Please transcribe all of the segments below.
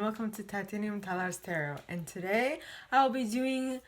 welcome to Titanium Talar's Tarot. And today I'll be doing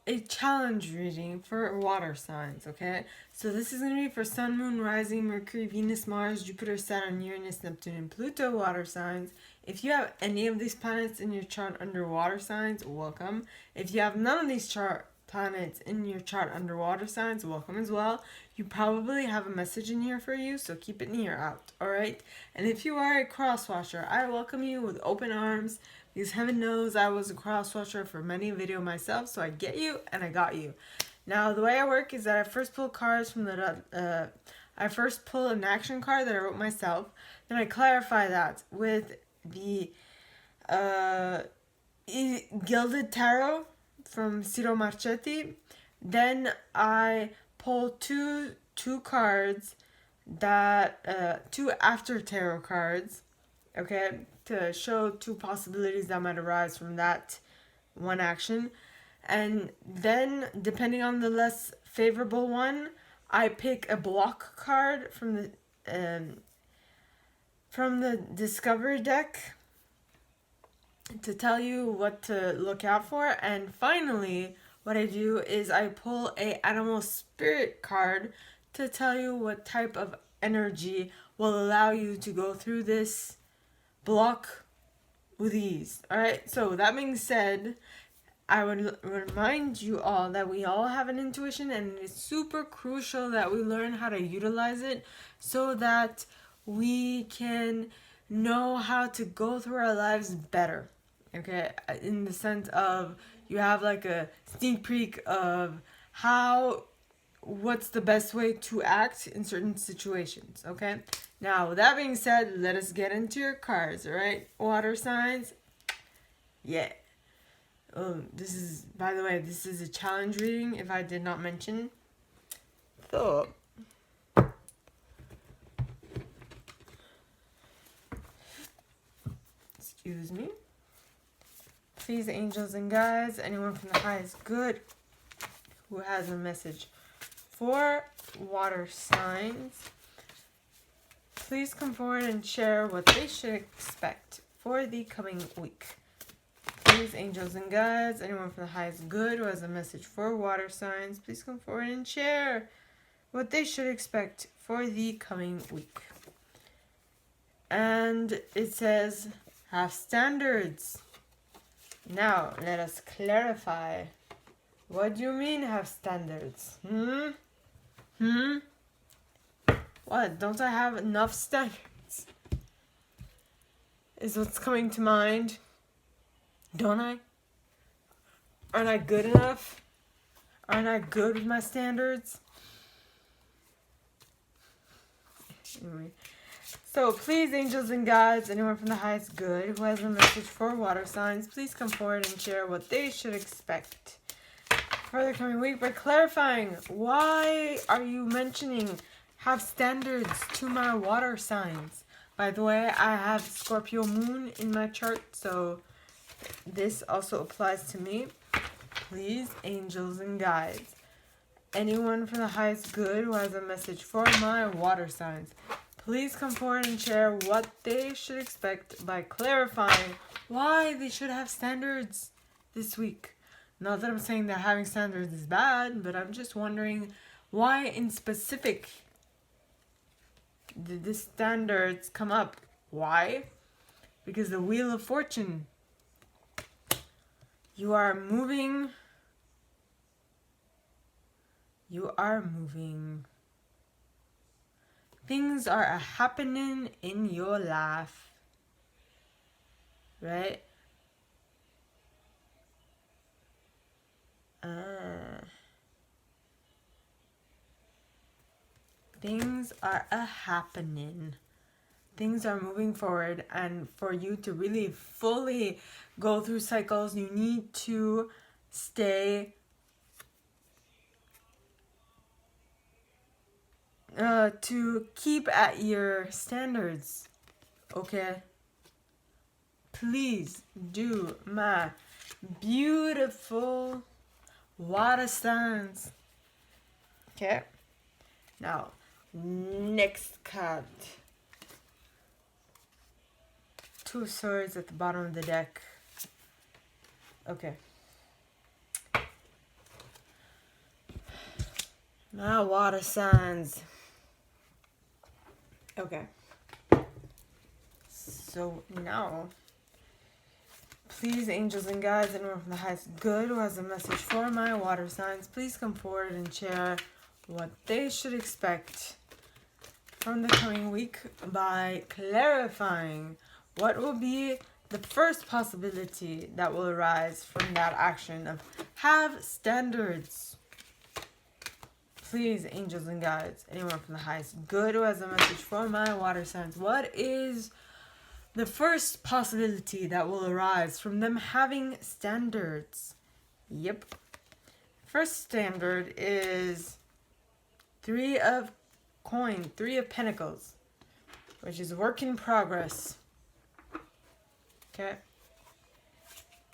a challenge reading for water signs, okay? So this is going to be for Sun, Moon, Rising, Mercury, Venus, Mars, Jupiter, Saturn, Uranus, Neptune, and Pluto water signs. If you have any of these planets in your chart under water signs, welcome. If you have none of these planets in your chart under water signs, welcome as well. You probably have a message in here for you, so keep it in your out, alright? And if you are a cross-watcher, I welcome you with open arms, because heaven knows I was a cross-watcher for many video myself, so I get you and I got you. Now, the way I work is that I first pull cards from I first pull an action card that I wrote myself, then I clarify that with the Gilded Tarot from Ciro Marchetti. Then I pull two cards that two after tarot cards, okay, to show two possibilities that might arise from that one action. And then, depending on the less favorable one, I pick a block card from the Discovery deck to tell you what to look out for. And finally, what I do is I pull a animal spirit card to tell you what type of energy will allow you to go through this block with ease. Alright, so that being said, I would remind you all that we all have an intuition, and it's super crucial that we learn how to utilize it so that we can know how to go through our lives better. Okay, in the sense of you have like a sneak peek of what's the best way to act in certain situations, okay? Now, with that being said, let us get into your cards, alright? Water signs, yeah. This is, by the way, this is a challenge reading, if I did not mention. So, excuse me. Please, angels and guides, anyone from the highest good who has a message for water signs, please come forward and share what they should expect for the coming week. Please, angels and guides, anyone from the highest good who has a message for water signs, please come forward and share what they should expect for the coming week. And it says, have standards. Now, let us clarify. What do you mean have standards? What? Don't I have enough standards? Is what's coming to mind. Don't I? Aren't I good enough? Aren't I good with my standards? Anyway. So, please, angels and guides, anyone from the highest good who has a message for water signs, please come forward and share what they should expect for the coming week by clarifying, why are you mentioning have standards to my water signs? By the way, I have Scorpio moon in my chart, so this also applies to me. Please, angels and guides, anyone from the highest good who has a message for my water signs, please come forward and share what they should expect by clarifying why they should have standards this week. Not that I'm saying that having standards is bad, but I'm just wondering why in specific did the standards come up? Why? Because the Wheel of Fortune. You are moving. You are moving. Things are happening in your life. Right? Things are happening. Things are moving forward, and for you to really fully go through cycles, you need to stay to keep at your standards, okay? Please do, my beautiful water signs. Okay, now next card. Two of Swords at the bottom of the deck. Okay. Now water signs. Okay. So now, please, angels and guides, anyone from the highest good who has a message for my water signs, please come forward and share what they should expect from the coming week by clarifying what will be the first possibility that will arise from that action of have standards. Please, angels and guides, anyone from the highest good who has a message for my water signs, what is the first possibility that will arise from them having standards? Yep. First standard is Three of Pentacles, which is work in progress. Okay.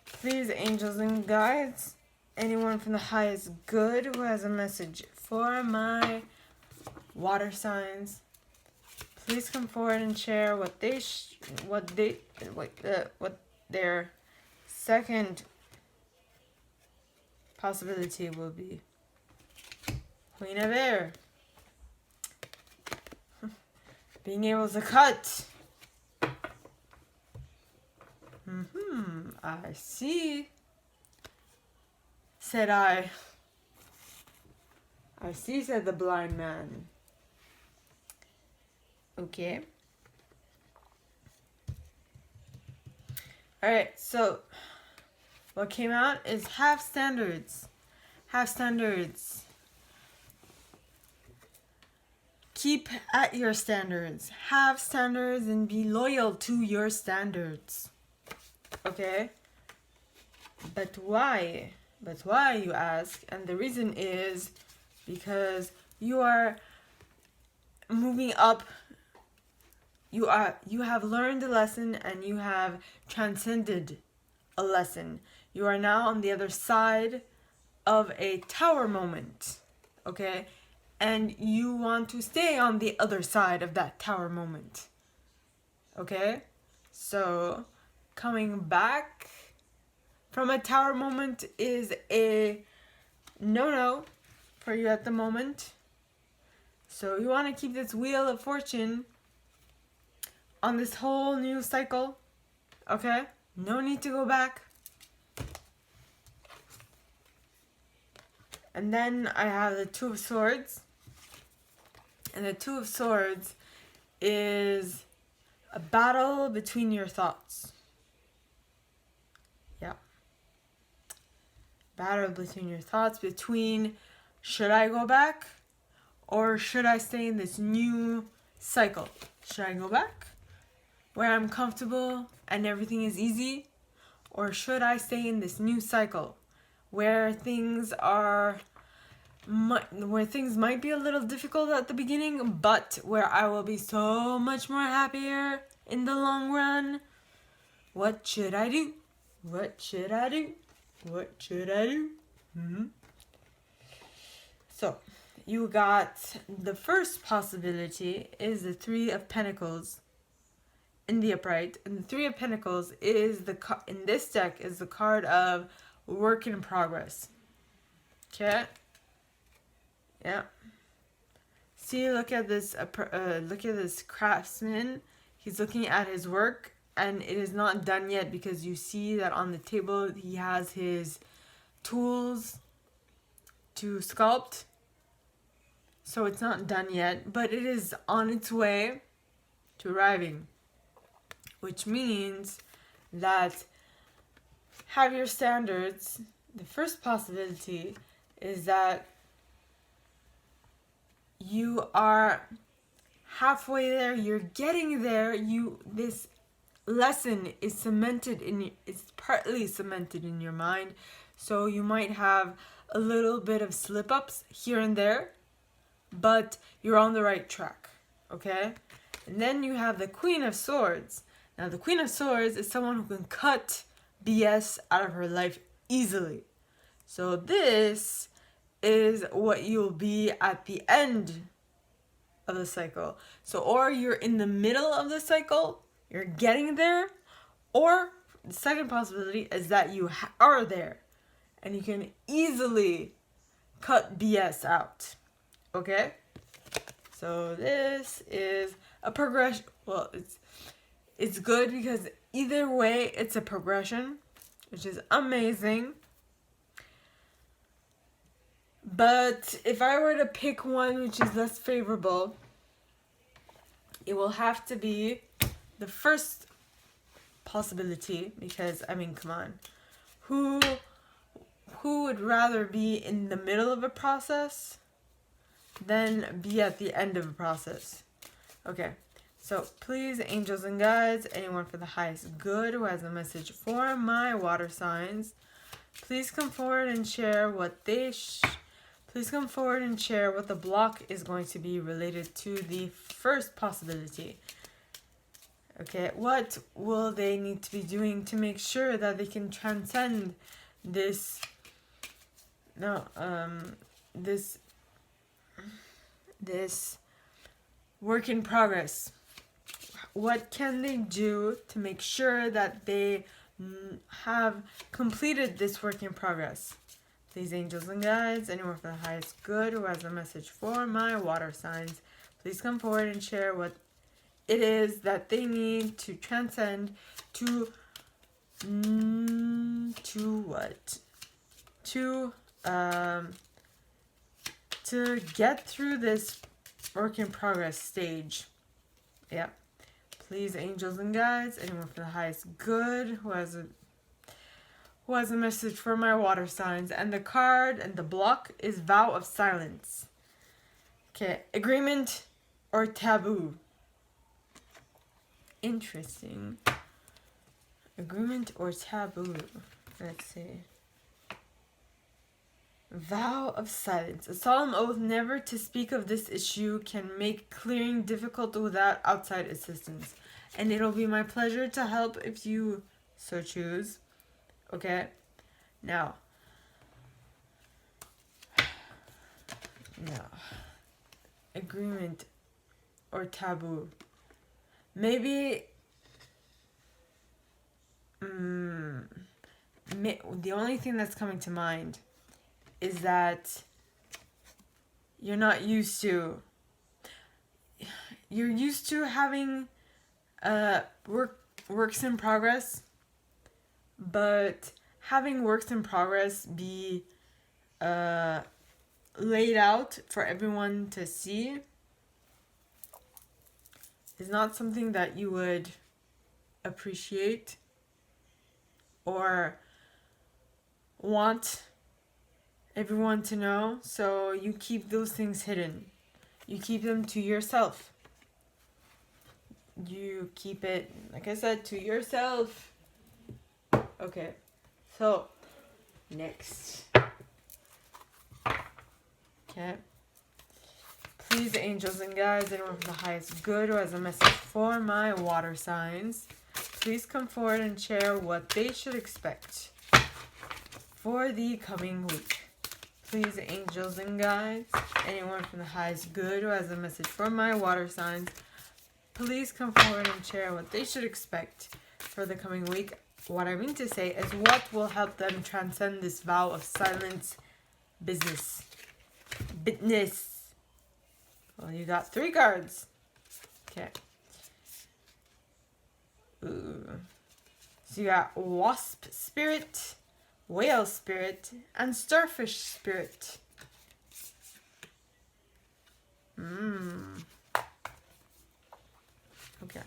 Please, angels and guides, anyone from the highest good who has a message for my water signs, please come forward and share what their second possibility will be. Queen of Air. Being able to cut. I see. Said I. I see, said the blind man. Okay. Alright, so what came out is have standards. Have standards. Keep at your standards. Have standards and be loyal to your standards. Okay? But why? But why, you ask? And the reason is because you are moving up. You have learned a lesson and you have transcended a lesson. You are now on the other side of a tower moment. Okay? And you want to stay on the other side of that tower moment. Okay? So, coming back from a tower moment is a no-no for you at the moment. So, you want to keep this Wheel of Fortune on this whole new cycle. Okay? No need to go back. And then I have the Two of Swords. And the Two of Swords is a battle between your thoughts. Yeah. Battle between your thoughts, between should I go back or should I stay in this new cycle? Should I go back where I'm comfortable and everything is easy? Or should I stay in this new cycle where things might be a little difficult at the beginning, but where I will be so much more happier in the long run? What should I do? What should I do? What should I do? So, you got the first possibility is the Three of Pentacles in the upright, and the Three of Pentacles is in this deck is the card of work in progress. Okay. Yeah. See, look at this. Look at this craftsman. He's looking at his work, and it is not done yet because you see that on the table he has his tools to sculpt. So it's not done yet, but it is on its way to arriving, which means that have your standards. The first possibility is that you are halfway there, you're getting there, this lesson is it's partly cemented in your mind, so you might have a little bit of slip-ups here and there, but you're on the right track, okay? And then you have the Queen of Swords. Now the Queen of Swords is someone who can cut BS out of her life easily. So this is what you'll be at the end of the cycle. So, or you're in the middle of the cycle, you're getting there, Or the second possibility is that you are there and you can easily cut BS out. Okay? So this is a progression. Well, it's good because either way it's a progression, which is amazing. But if I were to pick one which is less favorable, it will have to be the first possibility, because I mean, come on, who would rather be in the middle of a process than be at the end of a process? Okay, so please, angels and guides, anyone for the highest good who has a message for my water signs, please come forward and share what please come forward and share what the block is going to be related to the first possibility. Okay, what will they need to be doing to make sure that they can transcend this work in progress? What can they do to make sure that they have completed this work in progress? Please, angels and guides, anyone for the highest good who has a message for my water signs, please come forward and share what it is that they need to transcend to what? To get through this work in progress stage. Yeah. Please, angels and guides, anyone for the highest good who has a message for my water signs. And the card and the block is vow of silence. Okay, agreement or taboo? Interesting. Agreement or taboo? Let's see. Vow of silence. A solemn oath never to speak of this issue can make clearing difficult without outside assistance. And it'll be my pleasure to help if you so choose. Okay? Now. Agreement or taboo. Maybe the only thing that's coming to mind is that you're used to having works in progress, but having works in progress be laid out for everyone to see is not something that you would appreciate or want everyone to know. So you keep those things hidden. You keep them to yourself. You keep it, like I said, to yourself. Okay, so next. Okay. Please, angels and guides, anyone from the highest good who has a message for my water signs, please come forward and share what they should expect for the coming week. Please, angels and guides, anyone from the highest good who has a message for my water signs, please come forward and share what they should expect for the coming week. What I mean to say is what will help them transcend this vow of silence business. Well, you got 3 cards. Okay. Ooh. So you got wasp spirit, whale spirit, and starfish spirit. Okay.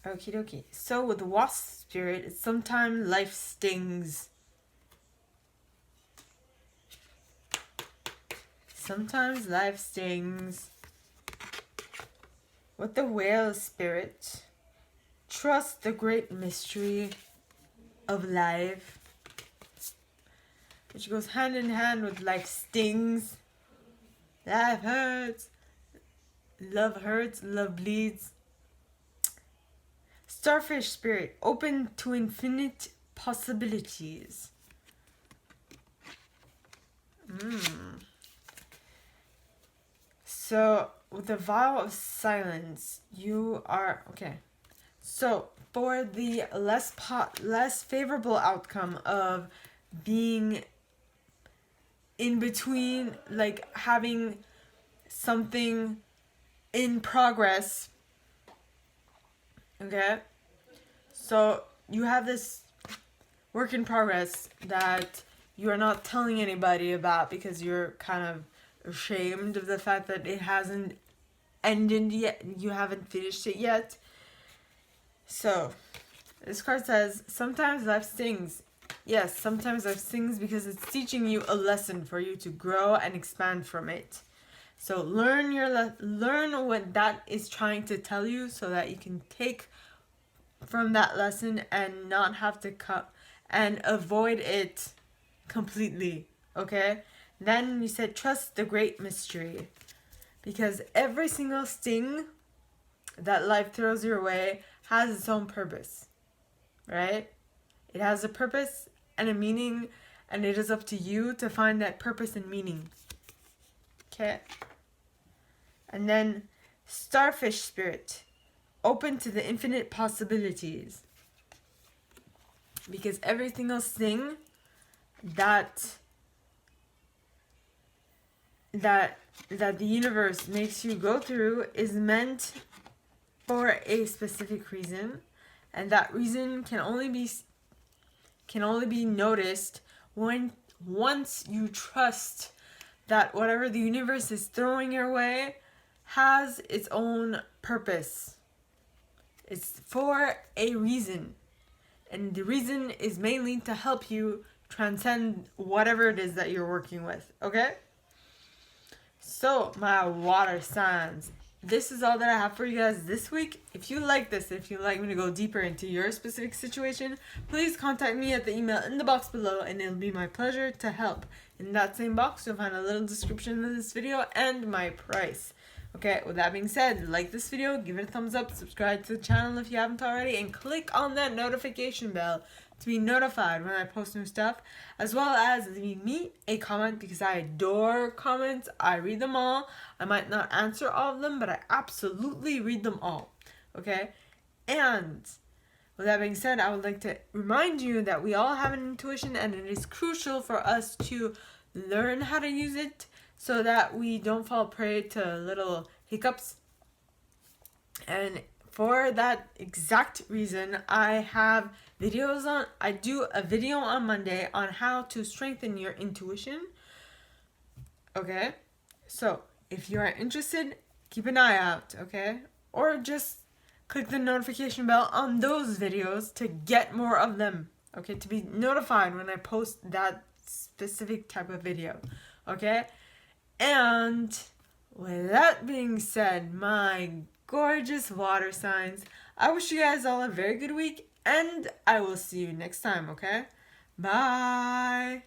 Okie dokie. So with wasp spirit, it's sometimes life stings. Sometimes life stings. With the whale spirit, trust the great mystery of life, which goes hand in hand with life stings. Life hurts. Love bleeds. Starfish spirit, open to infinite possibilities. So with the vow of silence, you are okay. So for the less favorable outcome of being in between, like having something in progress, okay? So you have this work in progress that you are not telling anybody about because you're kind of ashamed of the fact that it hasn't ended yet, you haven't finished it yet. So this card says, sometimes life stings. Yes, sometimes life stings because it's teaching you a lesson for you to grow and expand from it. So learn what that is trying to tell you so that you can take from that lesson and not have to cut and avoid it completely, okay? Then you said trust the great mystery, because every single sting that life throws your way has its own purpose, right? It has a purpose and a meaning, and it is up to you to find that purpose and meaning. Okay? And then starfish spirit, open to the infinite possibilities. Because every single thing that the universe makes you go through is meant for a specific reason, and that reason can only be noticed once you trust that whatever the universe is throwing your way has its own purpose. It's for a reason, and the reason is mainly to help you transcend whatever it is that you're working with, okay? So, my water signs, this is all that I have for you guys this week. If you like this, if you'd like me to go deeper into your specific situation, please contact me at the email in the box below, and it'll be my pleasure to help. In that same box, you'll find a little description of this video and my price. Okay, with that being said, like this video, give it a thumbs up, subscribe to the channel if you haven't already, and click on that notification bell to be notified when I post new stuff, as well as leave me a comment, because I adore comments. I read them all. I might not answer all of them, but I absolutely read them all, okay? And with that being said, I would like to remind you that we all have an intuition, and it is crucial for us to learn how to use it so that we don't fall prey to little hiccups. And for that exact reason, I do a video on Monday on how to strengthen your intuition. Okay? So, if you are interested, keep an eye out, okay? Or just click the notification bell on those videos to get more of them, okay? To be notified when I post that specific type of video, okay? And with that being said, my gorgeous water signs, I wish you guys all a very good week, and I will see you next time, okay? Bye!